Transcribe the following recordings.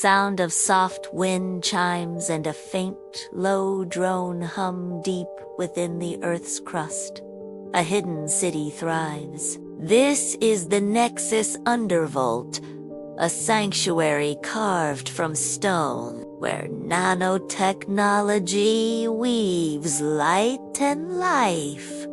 sound of soft wind chimes and a faint, low drone hum deep within the Earth's crust. A hidden city thrives. This is the Nexus Undervault, a sanctuary carved from stone, where nanotechnology weaves light and life,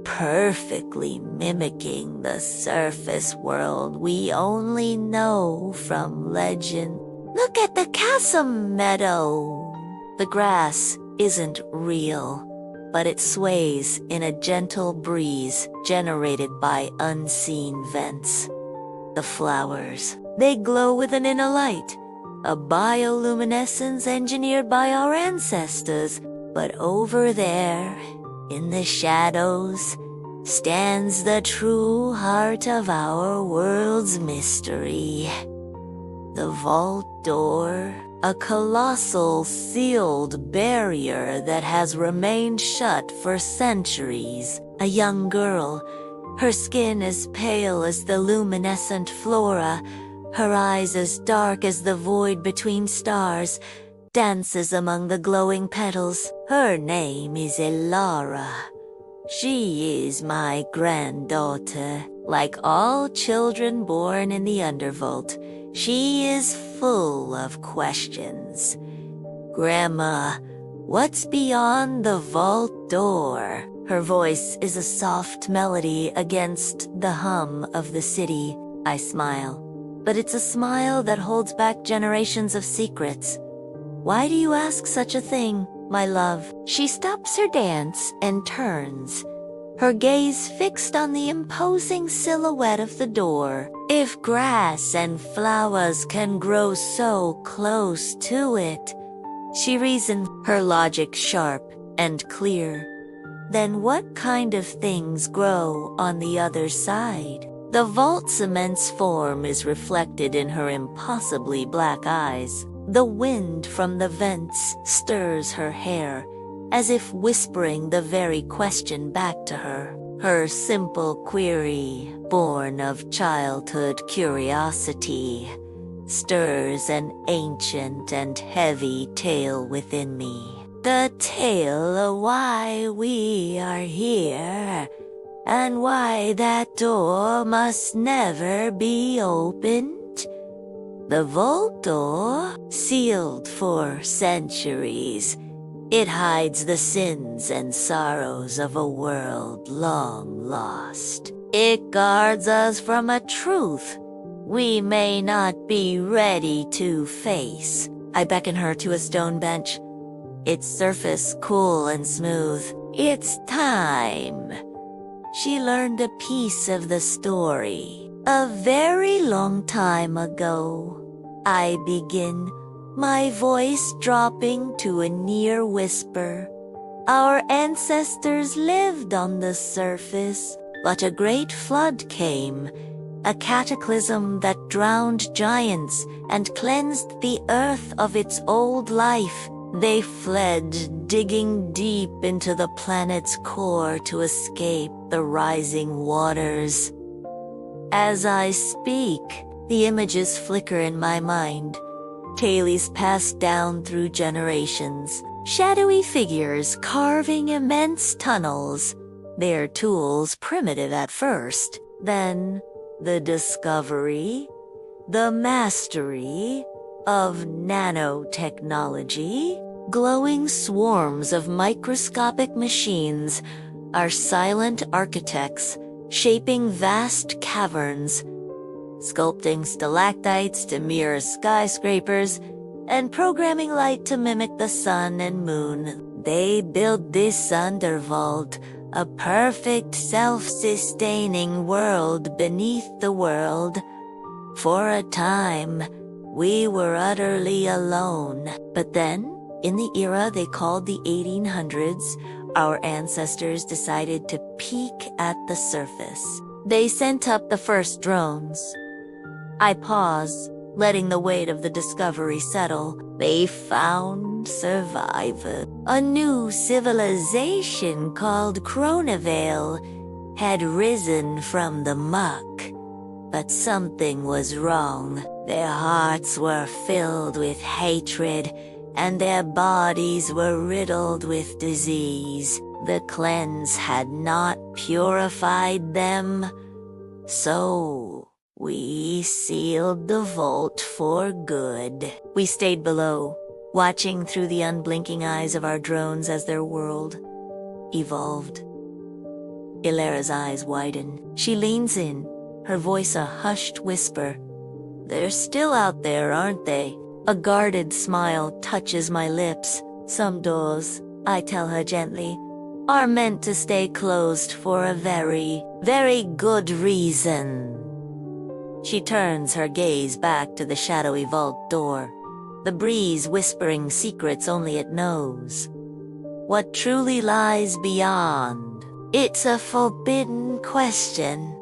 perfectly mimicking the surface world we only know from legend. Look at the chasm meadow. The grass isn't real, but it sways in a gentle breeze generated by unseen vents. The flowers, they glow with an inner light, a bioluminescence engineered by our ancestors. But over there, in the shadows, stands the true heart of our world's mystery. The vault door, a colossal sealed barrier that has remained shut for centuries. A young girl, her skin as pale as the luminescent flora, her eyes as dark as the void between stars, dances among the glowing petals. Her name is Elara. She is my granddaughter. Like all children born in the Undervault, she is full of questions. Grandma, what's beyond the vault door? Her voice is a soft melody against the hum of the city. I smile, but it's a smile that holds back generations of secrets. Why do you ask such a thing, my love? She stops her dance and turns, her gaze fixed on the imposing silhouette of the door. If grass and flowers can grow so close to it, she reasoned, her logic sharp and clear, then what kind of things grow on the other side? The vault's immense form is reflected in her impossibly black eyes. The wind from the vents stirs her hair, as if whispering the very question back to her. Her simple query, born of childhood curiosity, stirs an ancient and heavy tale within me. The tale of why we are here, and why that door must never be opened. The vault door, sealed for centuries, it hides the sins and sorrows of a world long lost. It guards us from a truth we may not be ready to face. I beckon her to a stone bench, its surface cool and smooth. It's time. She learned a piece of the story a very long time ago. I begin, my voice dropping to a near whisper. Our ancestors lived on the surface, but a great flood came, a cataclysm that drowned giants and cleansed the earth of its old life. They fled, digging deep into the planet's core to escape the rising waters. As I speak, the images flicker in my mind, tales passed down through generations, shadowy figures carving immense tunnels, their tools primitive at first, then the discovery, the mastery of nanotechnology. Glowing swarms of microscopic machines are silent architects, shaping vast caverns, sculpting stalactites to mirror skyscrapers, and programming light to mimic the sun and moon. They built this undervault, a perfect self-sustaining world beneath the world. For a time, we were utterly alone. But then, in the era they called the 1800s, our ancestors decided to peek at the surface. They sent up the first drones. I pause, letting the weight of the discovery settle. They found survivors. A new civilization called Chronovale had risen from the muck. But something was wrong. Their hearts were filled with hatred, and their bodies were riddled with disease. The cleanse had not purified them, so we sealed the vault for good. We stayed below, watching through the unblinking eyes of our drones as their world evolved. Ilara's eyes widen. She leans in, her voice a hushed whisper. "They're still out there, aren't they?" A guarded smile touches my lips. "Some doors," I tell her gently, "are meant to stay closed for a very, very good reason." She turns her gaze back to the shadowy vault door, the breeze whispering secrets only it knows. What truly lies beyond? It's a forbidden question,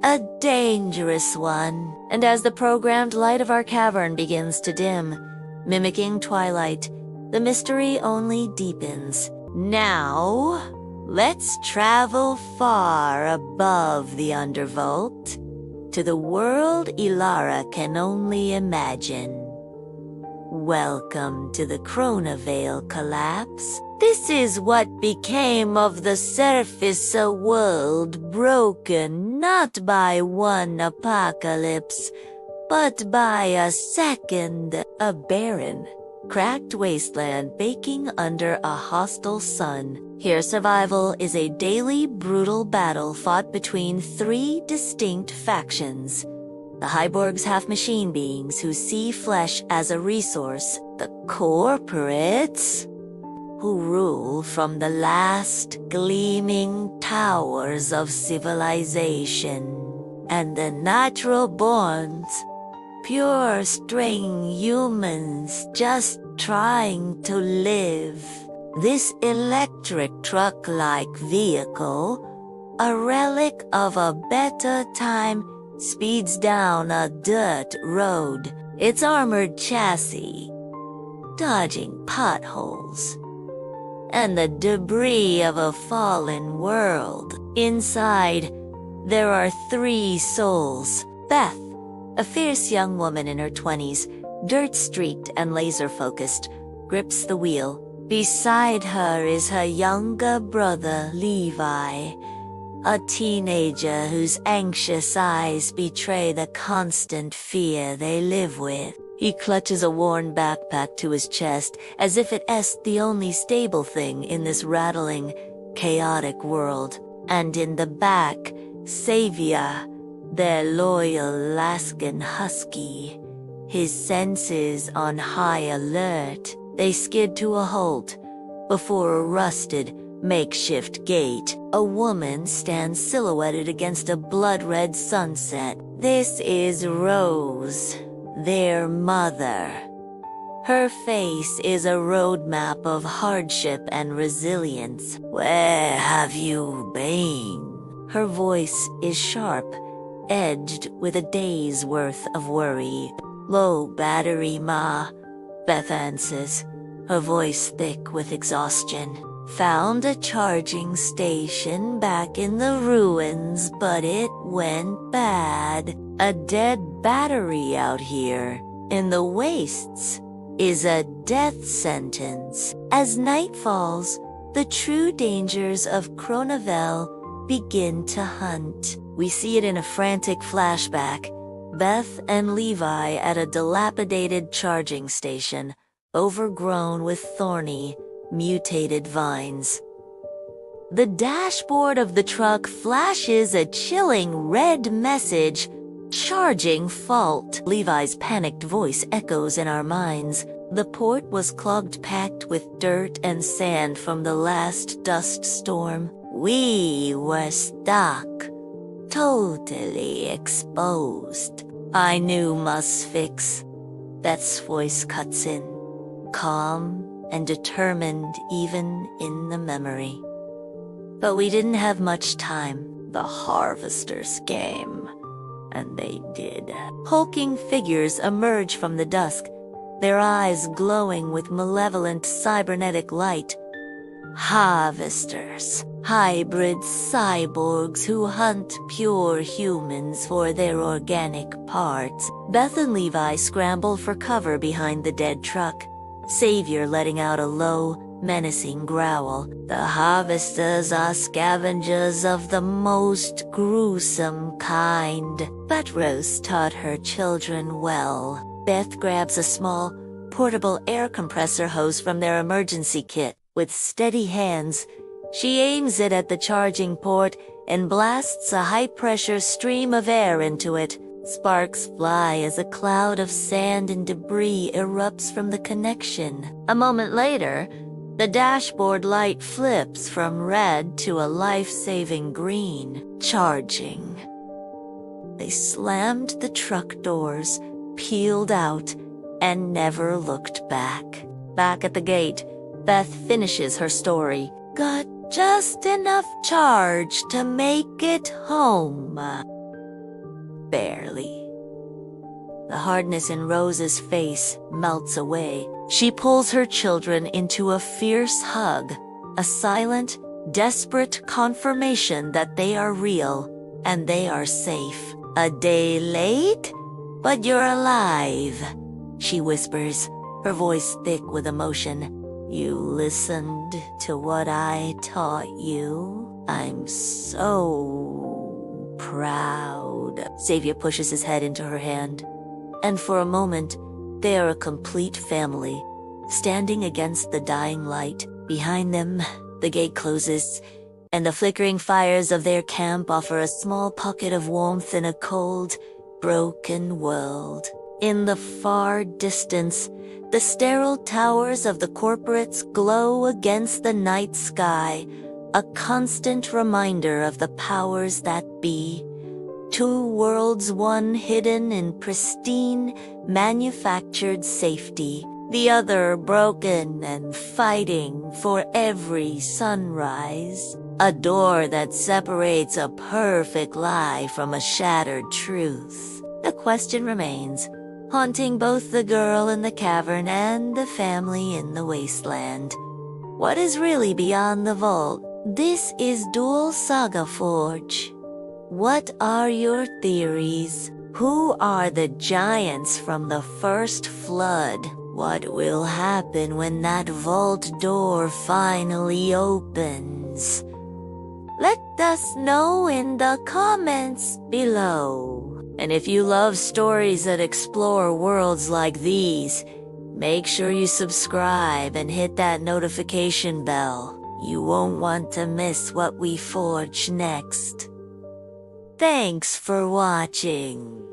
a dangerous one. And as the programmed light of our cavern begins to dim, mimicking twilight, the mystery only deepens. Now, let's travel far above the undervault, to the world Ilara can only imagine. Welcome to the Chronovale collapse. This is what became of the surface, a world broken not by one apocalypse, but by a second. A barren, cracked wasteland baking under a hostile sun. Here survival is a daily brutal battle fought between three distinct factions. The Hyborgs, half-machine beings who see flesh as a resource. The corporates, who rule from the last gleaming towers of civilization. And the natural-borns, pure string humans just trying to live. This electric truck-like vehicle, a relic of a better time, speeds down a dirt road, its armored chassis dodging potholes and the debris of a fallen world. Inside, there are three souls. Beth, a fierce young woman in her 20s, dirt-streaked and laser-focused, grips the wheel. Beside her is her younger brother, Levi, a teenager whose anxious eyes betray the constant fear they live with. He clutches a worn backpack to his chest, as if it's the only stable thing in this rattling, chaotic world. And in the back, Xavier, their loyal Alaskan husky, his senses on high alert. They skid to a halt before a rusted, makeshift gate. A woman stands silhouetted against a blood-red sunset. This is Rose, their mother. Her face is a roadmap of hardship and resilience. "Where have you been?" Her voice is sharp, edged with a day's worth of worry. "Low battery, Ma," Beth answers, her voice thick with exhaustion. "Found a charging station back in the ruins, but it went bad. A dead battery out here in the wastes is a death sentence." As night falls, the true dangers of Chronovale begin to hunt. We see it in a frantic flashback. Beth and Levi at a dilapidated charging station, overgrown with thorny, mutated vines. The dashboard of the truck flashes a chilling red message, "Charging fault." Levi's panicked voice echoes in our minds. The port was clogged, packed with dirt and sand from the last dust storm. We were stuck, totally exposed. "I knew must fix." Beth's voice cuts in, calm and determined even in the memory. But we didn't have much time. The harvesters came, and they did. Hulking figures emerge from the dusk, their eyes glowing with malevolent cybernetic light. Harvesters, hybrid cyborgs who hunt pure humans for their organic parts. Beth and Levi scramble for cover behind the dead truck, Savior letting out a low, menacing growl. The harvesters are scavengers of the most gruesome kind, but Rose taught her children well. Beth grabs a small, portable air compressor hose from their emergency kit. With steady hands, she aims it at the charging port and blasts a high-pressure stream of air into it. Sparks fly as a cloud of sand and debris erupts from the connection. A moment later, the dashboard light flips from red to a life-saving green. Charging. They slammed the truck doors, peeled out, and never looked back. Back at the gate, Beth finishes her story. Got just enough charge to make it home. Barely. The hardness in Rose's face melts away. She pulls her children into a fierce hug, a silent, desperate confirmation that they are real and they are safe. A day late, but you're alive, she whispers, her voice thick with emotion. You listened to what I taught you. I'm so proud. Savior pushes his head into her hand, and for a moment, they are a complete family, standing against the dying light. Behind them, the gate closes, and the flickering fires of their camp offer a small pocket of warmth in a cold, broken world. In the far distance, the sterile towers of the corporates glow against the night sky, a constant reminder of the powers that be. Two worlds, one hidden in pristine, manufactured safety, the other broken and fighting for every sunrise. A door that separates a perfect lie from a shattered truth. The question remains, haunting both the girl in the cavern and the family in the wasteland. What is really beyond the vault? This is Dual Saga Forge. What are your theories? Who are the giants from the first flood? What will happen when that vault door finally opens? Let us know in the comments below. And if you love stories that explore worlds like these, make sure you subscribe and hit that notification bell. You won't want to miss what we forge next. Thanks for watching.